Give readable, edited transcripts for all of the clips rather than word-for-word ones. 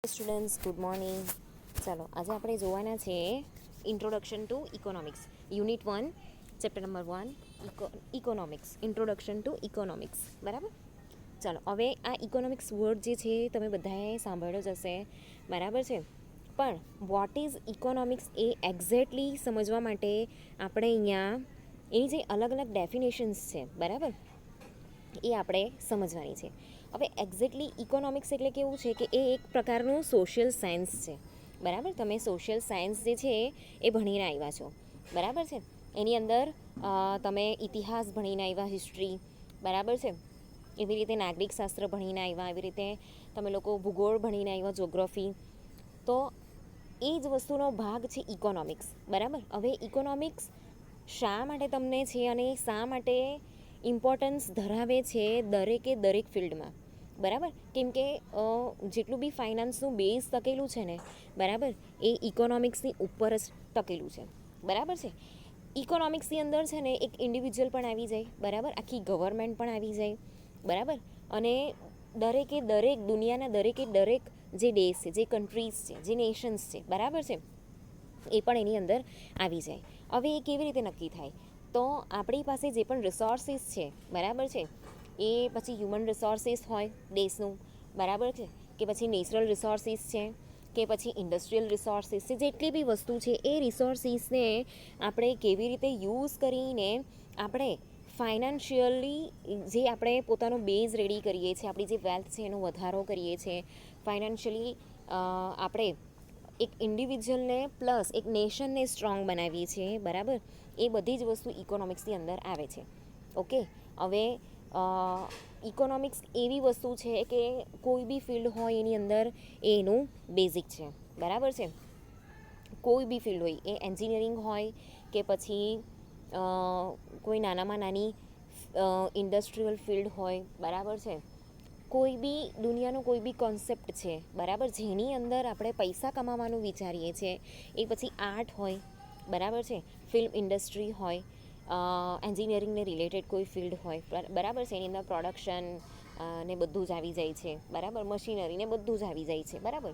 Students good morning. ચાલો આજે આપણે જોવાના છે introduction to economics, unit 1, chapter number 1, economics, introduction to economics. બરાબર. ચાલો હવે આ ઇકોનોમિક્સ વર્ડ જે છે તમે બધાએ સાંભળ્યો જ હશે, બરાબર છે. પણ what is economics A exactly સમજવા માટે આપણે અહીંયા એની જે અલગ અલગ ડેફિનેશન્સ છે, બરાબર, એ આપણે સમજવાની છે. હવે એક્ઝેક્ટલી ઇકોનોમિક્સ એટલે કેવું છે કે એ એક પ્રકારનું સોશિયલ સાયન્સ છે, બરાબર. તમે સોશિયલ સાયન્સ જે છે એ ભણીને આવ્યા છો, બરાબર છે. એની અંદર તમે ઇતિહાસ ભણીને આવ્યા, હિસ્ટ્રી, બરાબર છે. એવી રીતે નાગરિક શાસ્ત્ર ભણીને આવ્યા, એવી રીતે તમે લોકો ભૂગોળ ભણીને આવ્યા, જોગ્રાફી. તો એ જ વસ્તુનો ભાગ છે ઇકોનોમિક્સ, બરાબર. હવે ઇકોનોમિક્સ શા માટે તમને છે અને શા માટે ઇમ્પોર્ટન્સ ધરાવે છે દરેક ફિલ્ડમાં, બરાબર. કેમ કે જેટલું બી ફાઇનાન્સનું બેઝ ટકેલું છે ને, બરાબર, એ ઇકોનોમિક્સની ઉપર જ ટકેલું છે, બરાબર છે. ઇકોનોમિક્સની અંદર છે ને એક ઇન્ડિવિજ્યુઅલ પણ આવી જાય, બરાબર, આખી ગવર્મેન્ટ પણ આવી જાય, બરાબર. અને દરેક દુનિયાના દરેક જે દેશ છે, જે કન્ટ્રીઝ છે, જે નેશન્સ છે, બરાબર છે, એ પણ એની અંદર આવી જાય. હવે એ કેવી રીતે નક્કી થાય? તો આપણી પાસે જે પણ રિસોર્સિસ છે, બરાબર છે, એ પછી હ્યુમન રિસોર્સિસ હોય દેશનું, બરાબર છે, કે પછી નેચરલ રિસોર્સિસ છે, કે પછી ઇન્ડસ્ટ્રીયલ રિસોર્સિસ છે, જેટલી બી વસ્તુ છે એ રિસોર્સિસને આપણે કેવી રીતે યુઝ કરીને આપણે ફાઇનાન્શિયલી જે આપણે પોતાનો બેઝ રેડી કરીએ છીએ, આપણી જે વેલ્થ છે એનો વધારો કરીએ છીએ, ફાઇનાન્શિયલી આપણે એક ઇન્ડિવિજ્યુઅલને પ્લસ એક નેશનને સ્ટ્રોંગ બનાવીએ છીએ, બરાબર. એ બધી જ વસ્તુ ઇકોનોમિક્સની અંદર આવે છે. ઓકે. હવે ઇકોનોમિક્સ એવી વસ્તુ છે કે કોઈ બી ફિલ્ડ હોય એની અંદર એનું બેઝિક છે, બરાબર છે. કોઈ બી ફિલ્ડ હોય, એ એન્જિનિયરિંગ હોય કે પછી કોઈ નાનામાં નાની ઇન્ડસ્ટ્રીયલ ફિલ્ડ હોય, બરાબર છે. કોઈ બી દુનિયાનો કોઈ બી કોન્સેપ્ટ છે, બરાબર, જેની અંદર આપણે પૈસા કમાવાનું વિચારીએ છીએ, એ પછી આર્ટ હોય, બરાબર છે, ફિલ્મ ઇન્ડસ્ટ્રી હોય, એન્જિનિયરિંગને રિલેટેડ કોઈ ફિલ્ડ હોય, બરાબર છે. એની અંદર પ્રોડક્શન ને બધું જ આવી જાય છે, બરાબર, મશીનરી ને બધું જ આવી જાય છે, બરાબર.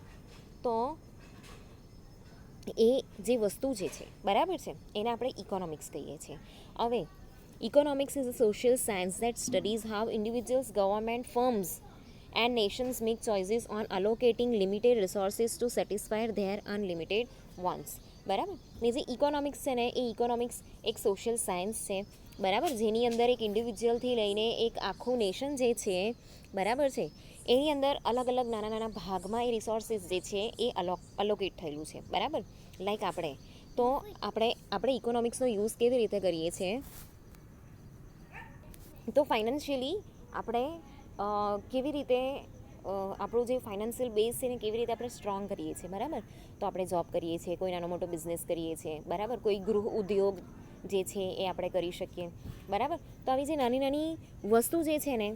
તો એ જે વસ્તુ જે છે, બરાબર છે, એને આપણે ઇકોનોમિક્સ કહીએ છીએ. હવે economics is a social science that studies how individuals, government, firms and nations make choices on allocating limited resources to satisfy their unlimited wants, બરાબર. ને જે ઇકોનોમિક્સ છે ને એ ઇકોનોમિક્સ એક સોશિયલ સાયન્સ છે, બરાબર, જેની અંદર એક ઇન્ડિવિજ્યુઅલથી લઈને એક આખું નેશન જે છે, બરાબર છે, એની અંદર અલગ અલગ નાના નાના ભાગમાં એ રિસોર્સિસ જે છે એ અલોકેટ થયેલું છે, બરાબર. લાઈક આપણે ઇકોનોમિક્સનો યુઝ કેવી રીતે કરીએ છીએ? તો ફાઇનાન્શિયલી આપણે કેવી રીતે આપણું જે ફાઇનાન્શિયલ બેઝ છે ને કેવી રીતે આપણે સ્ટ્રોંગ કરીએ છીએ, બરાબર. તો આપણે જોબ કરીએ છીએ, કોઈ નાનો મોટો બિઝનેસ કરીએ છીએ, બરાબર, કોઈ ગૃહ ઉદ્યોગ જે છે એ આપણે કરી શકીએ, બરાબર. તો આવી જે નાની નાની વસ્તુ જે છે ને,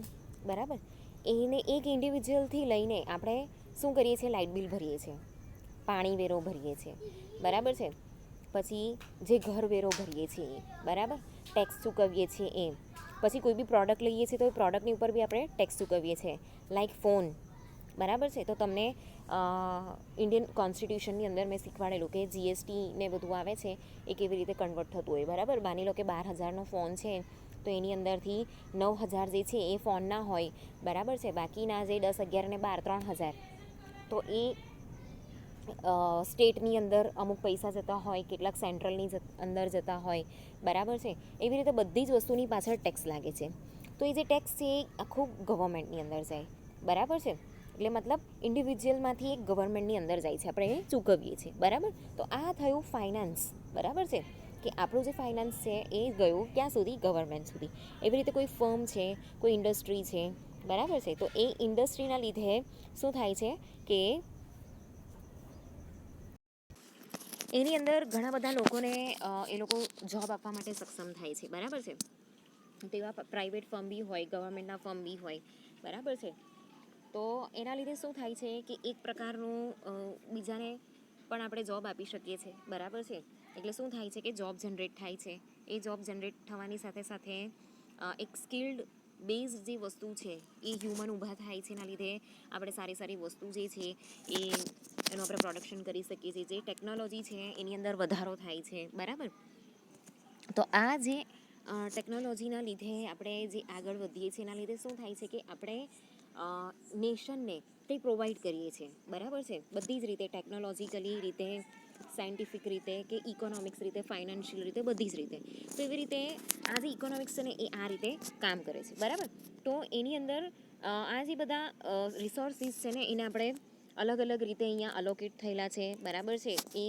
બરાબર, એને એક ઇન્ડિવિજ્યુઅલથી લઈને આપણે શું કરીએ છીએ? લાઇટ બિલ ભરીએ છીએ, પાણી વેરો ભરીએ છીએ, બરાબર છે, પછી જે ઘર વેરો ભરીએ છીએ, બરાબર, ટેક્સ ચૂકવીએ છીએ એ, પછી કોઈ બી પ્રોડક્ટ લઈએ છીએ તો એ પ્રોડક્ટની ઉપર બી આપણે ટેક્સ ચૂકવીએ છીએ, લાઈક ફોન, બરાબર છે. તો તમને ઇન્ડિયન કોન્સ્ટિટ્યુશનની અંદર મેં શીખવાડેલું કે જીએસટી ને બધું આવે છે એ કેવી રીતે કન્વર્ટ થતું હોય, બરાબર. માની લો કે 12,000નો ફોન છે તો એની અંદરથી 9,000 જે છે એ ફોનના હોય, બરાબર છે, બાકીના જે 10, 11 ને 12 3,000, તો એ સ્ટેટની અંદર અમુક પૈસા જતા હોય, કેટલાક સેન્ટ્રલની અંદર જતા હોય, બરાબર છે. એવી રીતે બધી જ વસ્તુની પાછળ ટેક્સ લાગે છે. તો એ જે ટેક્સ છે એ આખું ગવર્મેન્ટની અંદર જાય, બરાબર છે. એટલે મતલબ ઇન્ડિવિજ્યુઅલમાંથી એક ગવર્મેન્ટની અંદર જાય છે, આપણે એ ચૂકવીએ છીએ, બરાબર. તો આ થયું ફાઇનાન્સ, બરાબર છે, કે આપણું જે ફાઇનાન્સ છે એ ગયું ક્યાં સુધી? ગવર્મેન્ટ સુધી. એવી રીતે કોઈ ફર્મ છે, કોઈ ઇન્ડસ્ટ્રી છે, બરાબર છે, તો એ ઇન્ડસ્ટ્રીના લીધે શું થાય છે કે એની અંદર ઘણા બધા લોકોને એ લોકો જોબ આપવા માટે સક્ષમ થાય છે, બરાબર છે. તેવા પ્રાઇવેટ ફર્મ બી હોય, ગવર્મેન્ટના ફર્મ બી હોય, બરાબર છે. તો એના લીધે શું થાય છે કે એક પ્રકારનું બીજાને પણ આપણે જોબ આપી શકીએ છીએ, બરાબર છે. એટલે શું થાય છે કે જોબ જનરેટ થાય છે. એ જોબ જનરેટ થવાની સાથે સાથે એક સ્કિલ્ડ બેઝ જે વસ્તુ છે એ હ્યુમન ઊભા થાય છે, એના લીધે આપણે સારી સારી વસ્તુ જે છે એનું આપણે પ્રોડક્શન કરી શકીએ છીએ. જે ટેકનોલોજી છે એની અંદર વધારો થાય છે, બરાબર. તો આ જે ટેકનોલોજીના લીધે આપણે જે આગળ વધીએ છીએ એના લીધે શું થાય છે કે આપણે નેશનને તે પ્રોવાઈડ કરીએ છીએ, બરાબર છે. બધી જ રીતે, ટેકનોલોજીકલી રીતે, સાયન્ટિફિક રીતે, કે ઇકોનોમિક્સ રીતે, ફાઇનાન્શિયલ રીતે, બધી જ રીતે. તો એવી રીતે આ જે ઇકોનોમિક્સ છે ને એ આ રીતે કામ કરે છે, બરાબર. તો એની અંદર આ જે બધા રિસોર્સિસ છે ને એને આપણે અલગ અલગ રીતે અહીંયા અલોકેટ થયેલા છે, બરાબર છે. એ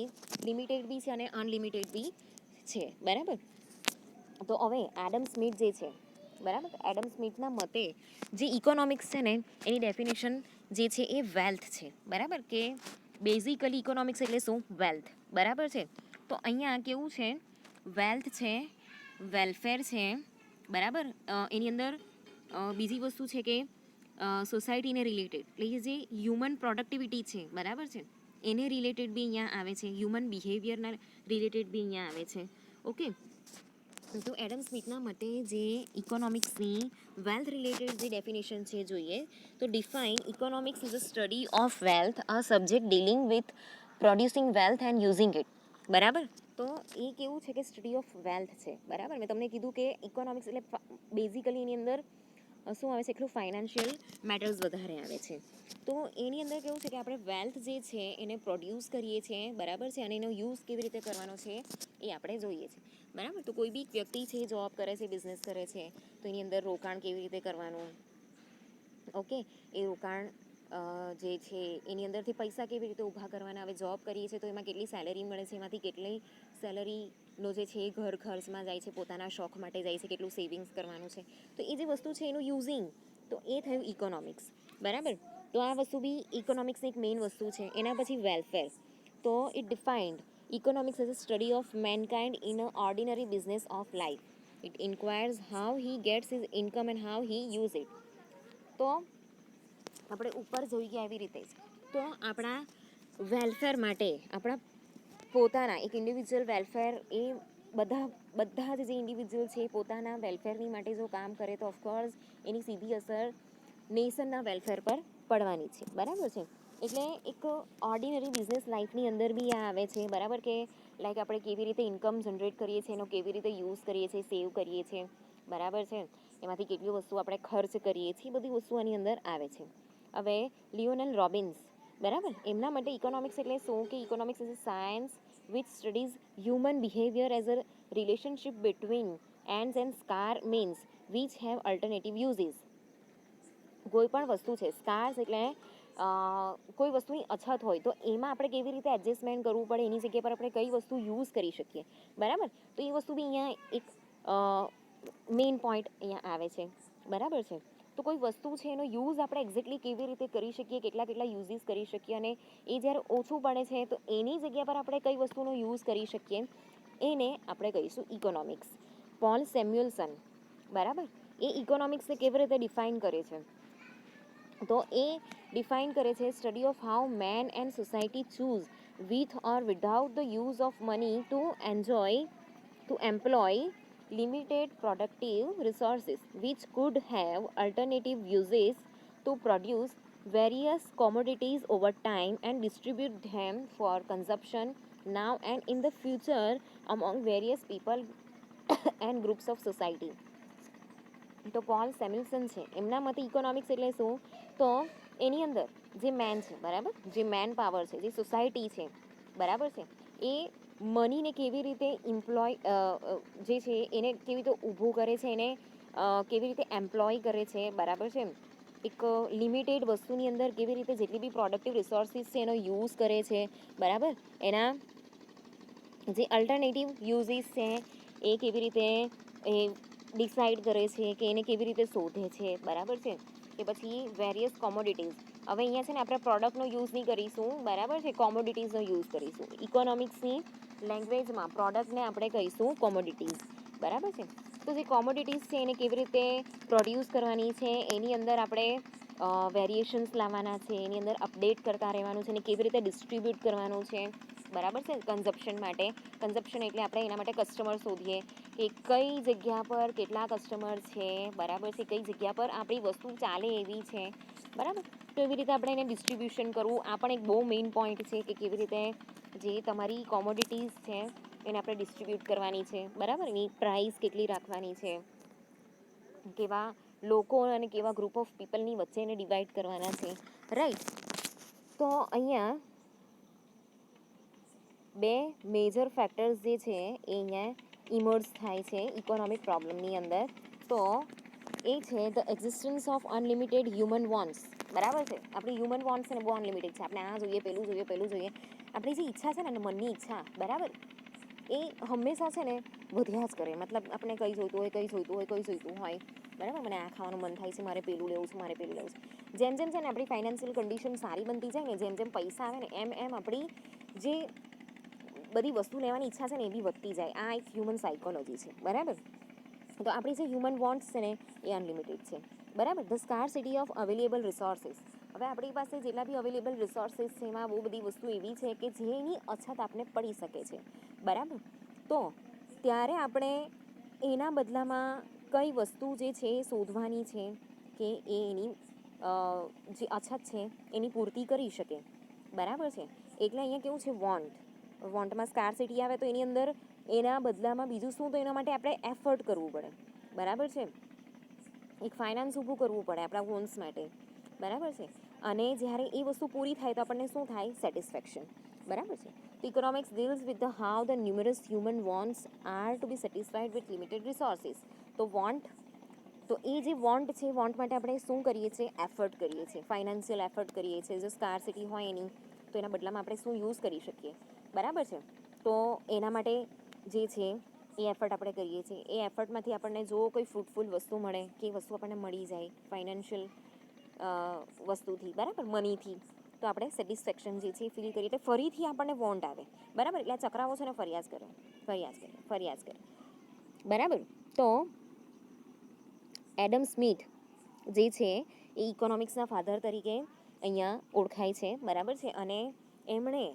લિમિટેડ બી છે અને અનલિમિટેડ બી છે, બરાબર. તો હવે એડમ સ્મિથ જે છે, બરાબર, એડમ સ્મિથના મતે જે ઇકોનોમિક્સ છે ને એની ડેફિનેશન જે છે એ વેલ્થ છે, બરાબર. કે બેઝિકલી ઇકોનોમિક્સ એટલે શું? વેલ્થ, બરાબર છે. તો અહીંયા કેવું છે? વેલ્થ છે, વેલફેર છે, બરાબર. એની અંદર બીજી વસ્તુ છે કે સોસાયટીને રિલેટેડ, એટલે જે હ્યુમન પ્રોડક્ટિવિટી છે, બરાબર છે, એને રિલેટેડ બી અહીંયા આવે છે. હ્યુમન બિહેવિયરના રિલેટેડ બી અહીંયા આવે છે, ઓકે. તો એડમ સ્મિથના મતે જે ઇકોનોમિક્સની વેલ્થ રિલેટેડ જે ડેફિનેશન છે જોઈએ તો define economics is a study of wealth, a subject dealing with producing wealth and using it, બરાબર. તો એ કેવું છે કે સ્ટડી ઓફ વેલ્થ છે, બરાબર. મેં તમને કીધું કે ઇકોનોમિક્સ એટલે બેઝિકલી એની અંદર શું આવે છે? એટલું ફાઇનાન્શિયલ મેટર્સ વધારે આવે છે. તો એની અંદર કેવું છે કે આપણે વેલ્થ જે છે એને પ્રોડ્યુસ કરીએ છીએ, બરાબર છે, અને એનો યુઝ કેવી રીતે કરવાનો છે એ આપણે જોઈએ છીએ, બરાબર. તો કોઈ બી વ્યક્તિ છે, જોબ કરે છે, બિઝનેસ કરે છે, તો એની અંદર રોકાણ કેવી રીતે કરવાનું, ઓકે. એ રોકાણ જે છે એની અંદરથી પૈસા કેવી રીતે ઊભા કરવાના. હવે જોબ કરીએ છીએ તો એમાં કેટલી સેલેરી મળે છે, એમાંથી કેટલી સેલરીનો જે છે એ ઘર ખર્ચમાં જાય છે, પોતાના શોખ માટે જાય છે, કેટલું સેવિંગ્સ કરવાનું છે. તો એ જે વસ્તુ છે એનું યુઝિંગ, તો એ થયું ઇકોનોમિક્સ, બરાબર. તો આ વસ્તુ બી ઇકોનોમિક્સની એક મેઇન વસ્તુ છે. એના પછી વેલફેર. તો it defined economics as a study of mankind in an ordinary business of life. It inquires how he gets his income and how he use it. તો આપણે ઉપર જોઈ ગયા એવી રીતે જ તો આપણા વેલફેર માટે, આપણા પોતાના એક ઇન્ડિવિજ્યુઅલ વેલફેર, એ બધા જ જે ઇન્ડિવિજ્યુઅલ છે પોતાના વેલફેરની માટે જો કામ કરે તો ઓફકોર્સ એની સીધી અસર નેશનના વેલફેર પર પડવાની છે, બરાબર છે. એટલે એક ઓર્ડિનરી બિઝનેસ લાઈફની અંદર બી આ આવે છે, બરાબર. કે લાઈક આપણે કેવી રીતે ઇન્કમ જનરેટ કરીએ છીએ, એનો કેવી રીતે યુઝ કરીએ છીએ, સેવ કરીએ છીએ, બરાબર છે. એમાંથી કેટલી વસ્તુ આપણે ખર્ચ કરીએ છીએ, બધી વસ્તુ આની અંદર આવે છે. હવે લિયોનેલ રોબિન્સ, બરાબર, એમના માટે ઇકોનોમિક્સ એટલે શું? કે economics is a science which studies human behaviour as a relationship between ends and scarce means which have alternative uses. કોઈ પણ વસ્તુ છે, સ્કાર્સ એટલે કોઈ વસ્તુની અછત હોય તો એમાં આપણે કેવી રીતે એડજસ્ટમેન્ટ કરવું પડે, એની જગ્યા પર આપણે કઈ વસ્તુ યુઝ કરી શકીએ, બરાબર. તો એ વસ્તુ બી અહીંયા એક મેઇન પોઈન્ટ અહીંયા આવે છે, બરાબર છે. તો કોઈ વસ્તુ છે એનો યુઝ આપણે એક્ઝેક્ટલી કેવી રીતે કરી શકીએ, કેટલા યુઝીસ કરી શકીએ, અને એ જ્યારે ઓછું પડે છે તો એની જગ્યા પર આપણે કઈ વસ્તુનો યુઝ કરી શકીએ, એને આપણે કહીશું ઇકોનોમિક્સ. પોલ સેમ્યુઅલ્સન, બરાબર, એ ઇકોનોમિક્સને કેવી રીતે ડિફાઇન કરે છે? તો એ ડિફાઇન કરે છે study of how man and society choose with or without the use of money to employ limited productive resources which could have alternative uses to produce various commodities over time and distribute them for consumption now and in the future among various people and groups of society. તો pole સેમ્યુલ્સન છે, એમના મતે economics એટલે શું? તો એની અંદર જે main છે, બરાબર, જે મેન પાવર છે, જે સોસાયટી છે, બરાબર છે, એ મનીને કેવી રીતે જે છે એને કેવી રીતે ઊભું કરે છે, એને કેવી રીતે એમ્પ્લોય કરે છે, બરાબર છે. એક લિમિટેડ વસ્તુની અંદર કેવી રીતે જેટલી બી પ્રોડક્ટિવ રિસોર્સિસ છે એનો યુઝ કરે છે, બરાબર. એના જે અલ્ટરનેટિવ યુઝીસ છે એ કેવી રીતે એ ડિસાઇડ કરે છે, કે એને કેવી રીતે શોધે છે, બરાબર છે. કે પછી વેરિયસ કોમોડિટીઝ. હવે અહીંયા છે ને આપણે પ્રોડક્ટનો યુઝ નહીં કરીશું, બરાબર છે, કોમોડિટીઝનો યુઝ કરીશું. ઇકોનોમિક્સની લેંગ્વેજમાં પ્રોડક્ટને આપણે કહીશું કોમોડિટીઝ, બરાબર છે. તો જે કોમોડિટીઝ છે એને કેવી રીતે પ્રોડ્યુસ કરવાની છે, એની અંદર આપણે વેરિએશન્સ લાવવાના છે, એની અંદર અપડેટ કરતા રહેવાનું છે, અને કેવી રીતે ડિસ્ટ્રીબ્યુટ કરવાનું છે, બરાબર છે, કન્ઝપ્શન માટે. કન્ઝપ્શન એટલે આપણે એના માટે કસ્ટમર શોધીએ, કે કે કઈ જગ્યા પર કેટલા કસ્ટમર છે, બરાબર છે, કઈ જગ્યા પર આપણી વસ્તુ ચાલે એવી છે, બરાબર. તો એવી રીતે આપણે એને ડિસ્ટ્રીબ્યુશન કરવું, આ પણ એક બહુ મેઇન પોઈન્ટ છે કે કેવી રીતે જે તમારી કોમોડિટીઝ છે એને આપણે ડિસ્ટ્રીબ્યુટ કરવાની છે, બરાબર. એની પ્રાઇસ કેટલી રાખવાની છે, કેવા લોકો અને કેવા ગ્રુપ ઓફ પીપલની વચ્ચે એને ડિવાઈડ કરવાના છે, રાઈટ. તો અહીંયા બે મેજર ફેક્ટર્સ જે છે એ અહીંયા ઇમર્જ થાય છે ઇકોનોમિક પ્રોબ્લેમની અંદર. તો એ છે the existence of unlimited human wants, બરાબર છે. આપણી હ્યુમન વોન્ટ્સ છે ને બહુ અનલિમિટેડ છે. આપણે આ જોઈએ, પેલું જોઈએ, પેલું જોઈએ. આપણી જે ઈચ્છા છે ને મનની ઈચ્છા, બરાબર, એ હંમેશા છે ને વધ્યા જ કરે. મતલબ આપણે કંઈ જોઈતું હોય, કંઈ જોઈતું હોય, કંઈ જોઈતું હોય, બરાબર. મને આ ખાવાનું મન થાય છે, મારે પેલું લેવું છે, મારે પેલું લેવું છે. જેમ જેમ છે ને આપણી ફાઇનાન્શિયલ કન્ડિશન સારી બનતી જાય ને, જેમ જેમ પૈસા આવે ને એમ એમ આપણી જે બધી વસ્તુ લેવાની ઈચ્છા છે ને એ બી વધતી જાય. આ એક હ્યુમન સાયકોલોજી છે, બરાબર. તો આપણી જે હ્યુમન વોન્ટ્સ છે ને એ અનલિમિટેડ છે, બરાબર. The scarcity of available resources. હવે આપણી પાસે જેટલા બી અવેલેબલ રિસોર્સિસ છે એમાં બહુ બધી વસ્તુ એવી છે કે જેની અછત આપણે પડી શકે છે, બરાબર. તો ત્યારે આપણે એના બદલામાં કઈ વસ્તુ જે છે એ શોધવાની છે કે એ એની જે અછત છે એની પૂર્તિ કરી શકે, બરાબર છે. એટલે અહીંયા કેવું છે, વોન્ટમાં સ્કાર્સિટી આવે તો એની અંદર એના બદલામાં બીજું શું, તો એના માટે આપણે એફર્ટ કરવું પડે, બરાબર છે. એક ફાઇનાન્સ ઊભું કરવું પડે આપણા વોન્ટ્સ માટે, બરાબર છે. અને જ્યારે એ વસ્તુ પૂરી થાય તો આપણને શું થાય, સેટિસ્ફેક્શન, બરાબર છે. Economics deals with the how the numerous human wants are to be satisfied with limited resources. તો એ જે વોન્ટ છે, વોન્ટ માટે આપણે શું કરીએ છીએ, એફર્ટ કરીએ છીએ, ફાઇનાન્શિયલ એફર્ટ કરીએ છીએ. જો સ્કાર્સિટી હોય એની તો એના બદલામાં આપણે શું યુઝ કરી શકીએ, બરાબર છે. તો એના માટે જે છે એ એફર્ટ આપણે કરીએ છીએ. એ એફર્ટમાંથી આપણને જો કોઈ ફ્રૂટફુલ વસ્તુ મળે કે એ વસ્તુ આપણને મળી જાય ફાઇનાન્શિયલ વસ્તુથી, બરાબર, મનીથી, તો આપણે સેટિસ્ફેક્શન જે છે એ ફીલ કરીએ. એટલે ફરીથી આપણને વોન્ટ આવે, બરાબર. એટલે આ ચક્રાવો છે ને ફરિયાદ કરે, ફરિયાદ કરે, ફરિયાદ કરે, બરાબર. તો એડમ સ્મિથ જે છે એ ઇકોનોમિક્સના ફાધર તરીકે અહીંયા ઓળખાય છે, બરાબર છે. અને એમણે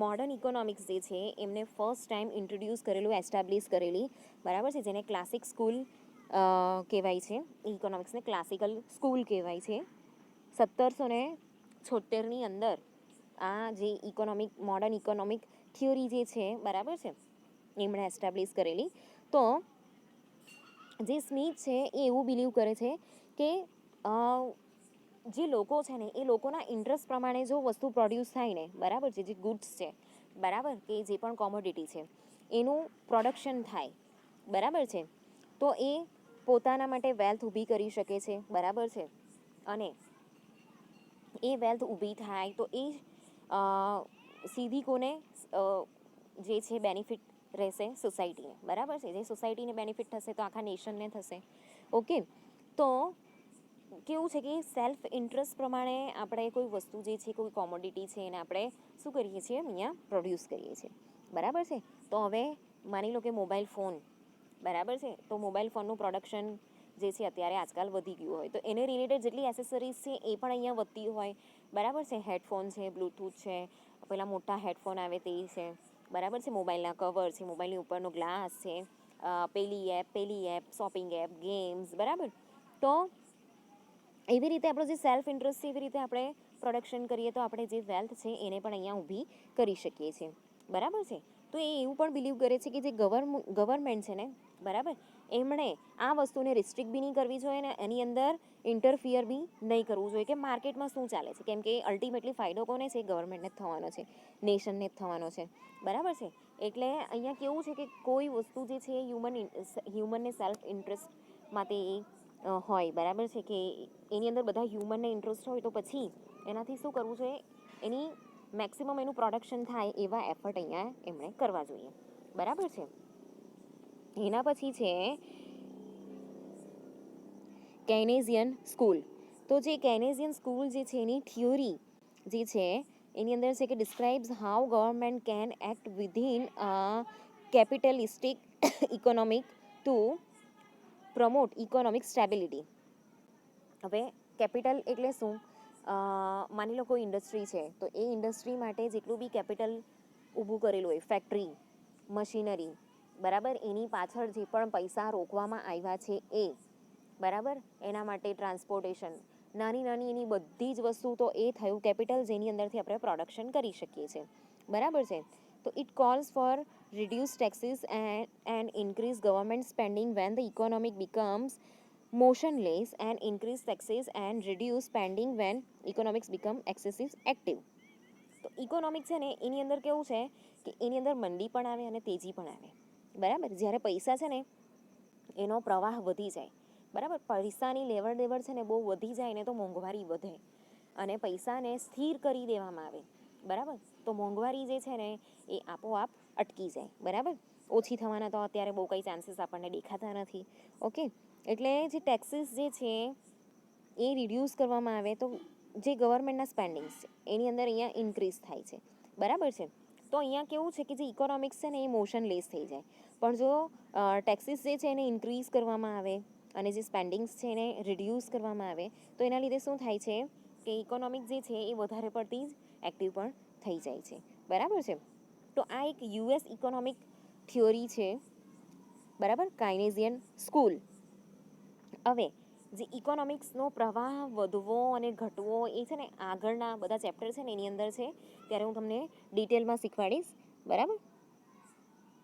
મોડર્ન ઇકોનોમિક્સ જે છે એમને ફર્સ્ટ ટાઈમ ઇન્ટ્રોડ્યુસ કરેલું, એસ્ટાબ્લિશ કરેલી, બરાબર છે. જેને ક્લાસિક સ્કૂલ કહેવાય છે. ઇકોનોમિક્સને ક્લાસિકલ સ્કૂલ કહેવાય છે. 1776ની અંદર આ જે મોડર્ન ઇકોનોમિક થિયોરી જે છે, બરાબર છે, એમણે એસ્ટાબ્લિશ કરેલી. તો જે સ્મિથ છે એ એવું બિલીવ કરે છે કે જે લોકો છે ને એ લોકોના ઇન્ટરેસ્ટ પ્રમાણે જો વસ્તુ પ્રોડ્યુસ થાય ને, બરાબર છે, જે ગુડ્સ છે, બરાબર, કે જે પણ કોમોડિટી છે એનું પ્રોડક્શન થાય, બરાબર છે, તો એ પોતાના માટે વેલ્થ ઊભી કરી શકે છે, બરાબર છે. અને એ વેલ્થ ઊભી થાય તો એ સીધી કોને જે છે બેનિફિટ રહેશે, સોસાયટીને, બરાબર છે. જે સોસાયટીને બેનિફિટ થશે તો આખા નેશનને થશે, ઓકે. તો કેવું છે કે સેલ્ફ ઇન્ટરેસ્ટ પ્રમાણે આપણે કોઈ વસ્તુ જે છે, કોઈ કોમોડિટી છે એને આપણે શું કરીએ છીએ, અહીંયા પ્રોડ્યુસ કરીએ છીએ, બરાબર છે. તો હવે માની લો કે મોબાઈલ ફોન, બરાબર છે, તો મોબાઈલ ફોનનું પ્રોડક્શન જે છે અત્યારે આજકાલ વધી ગયું હોય તો એને રિલેટેડ જેટલી એસેસરીઝ છે એ પણ અહીંયા વધતી હોય, બરાબર છે. હેડફોન છે, બ્લૂટૂથ છે, પેલા મોટા હેડફોન આવે તે છે, બરાબર છે. મોબાઈલના કવર છે, મોબાઈલની ઉપરનો ગ્લાસ છે, પેલી એપ, શોપિંગ એપ, ગેમ્સ, બરાબર. તો એવી રીતે આપણો જે સેલ્ફ ઇન્ટરેસ્ટ છે એવી રીતે આપણે પ્રોડક્શન કરીએ તો આપણે જે વેલ્થ છે એને પણ અહીંયા ઊભી કરી શકીએ છીએ, બરાબર છે. તો એ એવું પણ બિલીવ કરે છે કે જે ગવર્મેન્ટ છે ને, બરાબર, એમણે આ વસ્તુને રિસ્ટ્રિક્ટ બી નહીં કરવી જોઈએ ને એની અંદર ઇન્ટરફિયર બી નહીં કરવું જોઈએ કે માર્કેટમાં શું ચાલે છે. કેમ કે અલ્ટિમેટલી ફાયદો કોને છે, ગવર્મેન્ટને જ થવાનો છે, નેશનને જ થવાનો છે, બરાબર છે. એટલે અહીંયા કેવું છે કે કોઈ વસ્તુ જે છે હ્યુમનને સેલ્ફ ઇન્ટરેસ્ટ માટે હોય, બરાબર છે, કે એની અંદર બધા હ્યુમનને ઇન્ટરેસ્ટ હોય તો પછી એનાથી શું કરવું જોઈએ, એની મેક્સિમમ એનું પ્રોડક્શન થાય એવા એફર્ટ અહીંયા એમણે કરવા જોઈએ, બરાબર છે. એના પછી છે કેનેઝિયન સ્કૂલ. તો જે કેનેઝિયન સ્કૂલ જે છે એની થિયોરી જે છે એની અંદર છે કે describes how government can act within capitalistic economic to promote economic stability. હવે કેપિટલ એટલે શું, માની લો કોઈ ઇન્ડસ્ટ્રી છે તો એ ઇન્ડસ્ટ્રી માટે જેટલું બી કેપિટલ ઊભું કરેલું હોય, ફેક્ટરી, મશીનરી, બરાબર, એની પાછળ જે પણ પૈસા રોકવામાં આવ્યા છે એ, બરાબર, એના માટે ટ્રાન્સપોર્ટેશન, નાની નાની એની બધી જ વસ્તુ તો એ થયું કેપિટલ જેની અંદરથી આપણે પ્રોડક્શન કરી શકીએ છીએ, બરાબર છે. તો it calls for reduce taxes and increase government spending when the economic becomes motionless and increase taxes and reduce spending when economics become excessive active. તો ઇકોનોમિક છે ને એની અંદર કેવું છે કે એની અંદર મંદી પણ આવે અને તેજી પણ આવે, બરાબર. જ્યારે પૈસા છે ને એનો પ્રવાહ વધી જાય, બરાબર, પૈસાની લેવડ દેવડ છે ને બહુ વધી જાય ને તો મોંઘવારી વધે, અને પૈસાને સ્થિર કરી દેવામાં આવે, બરાબર, તો મોંઘવારી જે છે ને એ આપોઆપ અટકી જાય, બરાબર. ઓછી થવાના તો અત્યારે બહુ કંઈ ચાન્સીસ આપણને દેખાતા નથી. ઓકે, એટલે જે ટેક્સીસ જે છે એ રિડ્યુસ કરવામાં આવે તો જે ગવર્મેન્ટના સ્પેન્ડિંગ્સ છે એની અંદર અહીંયા ઇન્ક્રીઝ થાય છે, બરાબર છે. તો અહીંયા કેવું છે કે જે ઇકોનોમિક્સ છે ને એ મોશનલેસ થઈ જાય, પણ જો ટેક્સીસ જે છે એને ઇન્ક્રીઝ કરવામાં આવે અને જે સ્પેન્ડિંગ્સ છે એને રિડ્યુસ કરવામાં આવે તો એના લીધે શું થાય છે કે ઇકોનોમિક જે છે એ વધારે પડતી જ એક્ટિવ પણ થઈ જાય છે, બરાબર છે. તો આ એક યુએસ ઇકોનોમિક થિયોરી છે, બરાબર, કાઇનેઝિયન સ્કૂલ. હવે જે ઇકોનોમિક્સનો પ્રવાહ વધવો અને ઘટવો એ છે ને આગળના બધા ચેપ્ટર છે ને એની અંદર છે, ત્યારે હું તમને ડિટેલમાં શીખવાડીશ, બરાબર.